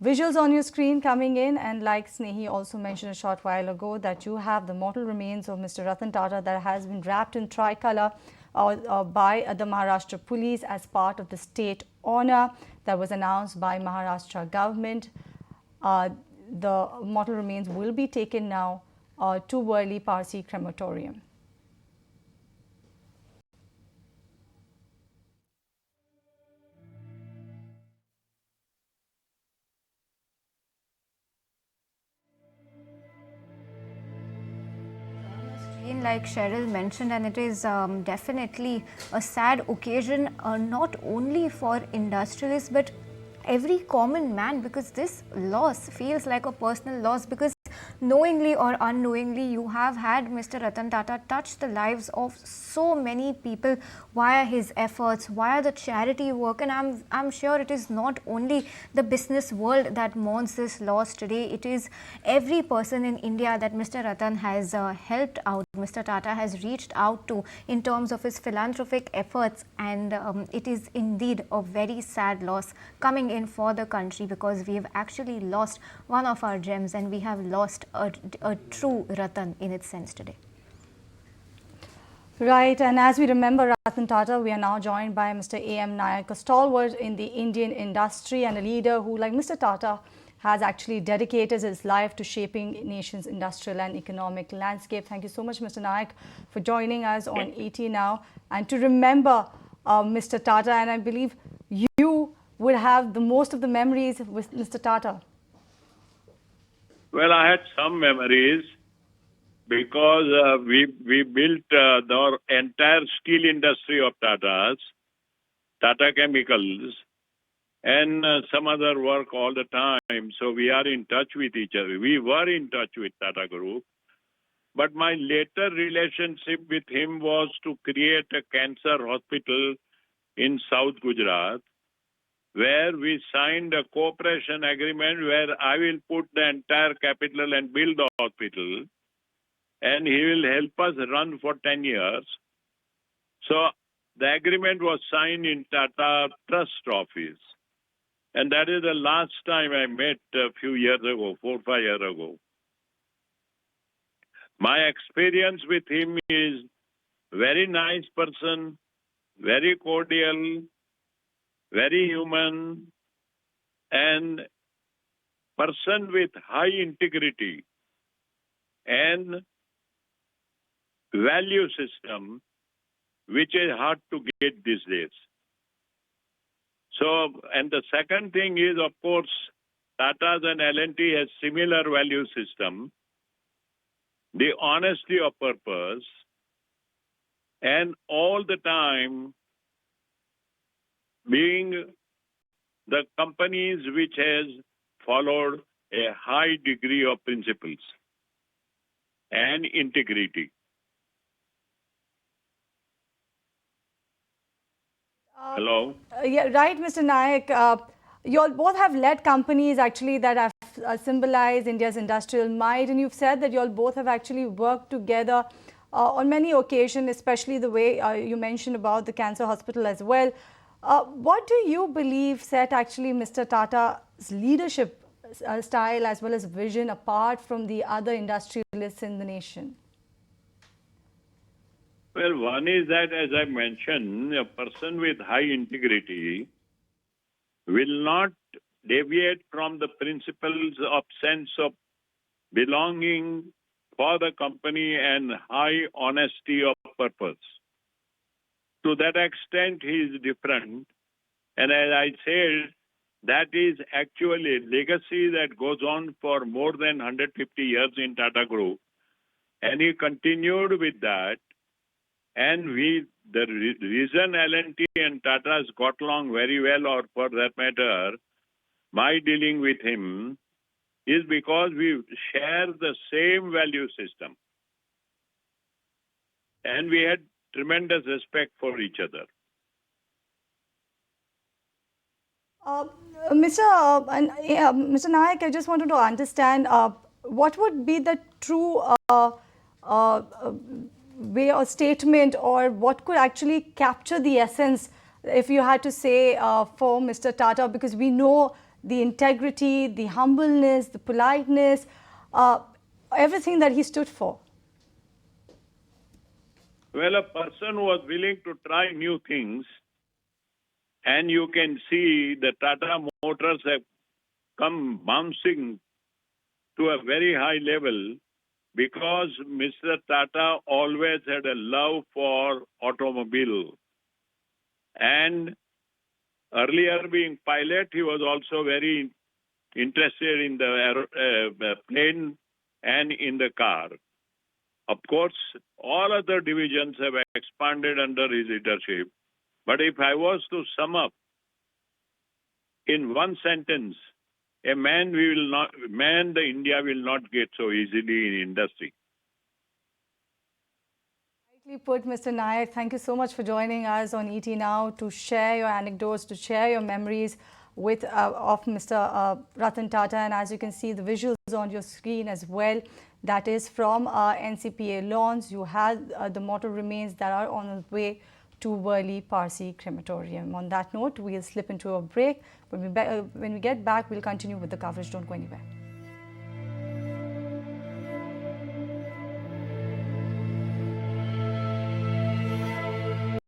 visuals on your screen coming in, and like Snehi also mentioned a short while ago, that you have the mortal remains of Mr. Ratan Tata that has been wrapped in tricolor by the Maharashtra police as part of the state honor that was announced by Maharashtra government. The mortal remains will be taken now to Worli Parsi crematorium. Like Cheryl mentioned, and it is definitely a sad occasion, not only for industrialists but every common man, because this loss feels like a personal loss, because knowingly or unknowingly you have had Mr. Ratan Tata touch the lives of so many people via his efforts, via the charity work, and I'm sure it is not only the business world that mourns this loss today. It is every person in India that Mr. Ratan has helped out, Mr. Tata has reached out to in terms of his philanthropic efforts, and it is indeed a very sad loss coming in for the country, because we have actually lost one of our gems, and we have lost a true Ratan in its sense today. Right, and as we remember Ratan Tata, we are now joined by Mr. AM Naik, a stalwart in the Indian industry and a leader who, like Mr. Tata, has actually dedicated his life to shaping nation's industrial and economic landscape. Thank you so much, Mr. Naik, for joining us on ET Now. And to remember Mr. Tata, and I believe you would have the most of the memories with Mr. Tata. Well, I had some memories because we built the entire steel industry of Tata's, Tata Chemicals, and some other work all the time. So we are in touch with each other. We were in touch with Tata Group. But my later relationship with him was to create a cancer hospital in South Gujarat, where we signed a cooperation agreement where I will put the entire capital and build the hospital, and he will help us run for 10 years. So the agreement was signed in Tata Trust office. And that is the last time I met a few years ago, 4 or 5 years ago. My experience with him is very nice person, very cordial, very human, and person with high integrity and value system, which is hard to get these days. So, and the second thing is, of course, Tata's and L&T has similar value system, the honesty of purpose, and all the time being the companies which has followed a high degree of principles and integrity. Hello? Yeah, right, Mr. Naik. You all both have led companies actually that have symbolized India's industrial might, and you've said that you all both have actually worked together on many occasions, especially the way you mentioned about the cancer hospital as well. What do you believe set actually Mr. Tata's leadership style as well as vision apart from the other industrialists in the nation? Well, one is that, as I mentioned, a person with high integrity will not deviate from the principles of sense of belonging for the company and high honesty of purpose. To that extent, he is different. And as I said, that is actually a legacy that goes on for more than 150 years in Tata Group. And he continued with that. And the reason L&T and Tata's got along very well, or for that matter, my dealing with him, is because we share the same value system. And we had tremendous respect for each other. Mr. Naik, I just wanted to understand what would be the true way or statement, or what could actually capture the essence, if you had to say, for Mr. Tata, because we know the integrity, the humbleness, the politeness, everything that he stood for? Well, a person who was willing to try new things, and you can see the Tata Motors have come bouncing to a very high level because Mr. Tata always had a love for automobile. And earlier being pilot, he was also very interested in the plane and in the car. Of course, all other divisions have expanded under his leadership. But if I was to sum up in one sentence, a man the India will not get so easily in industry. Rightly put, Mr. Naik. Thank you so much for joining us on ET Now to share your anecdotes, to share your memories with of Mr. Ratan Tata. And as you can see, the visuals on your screen as well. That is from NCPA lawns. You had the mortal remains that are on the way to Worli Parsi crematorium. On that note, we'll slip into a break. When we get back, we'll continue with the coverage. Don't go anywhere.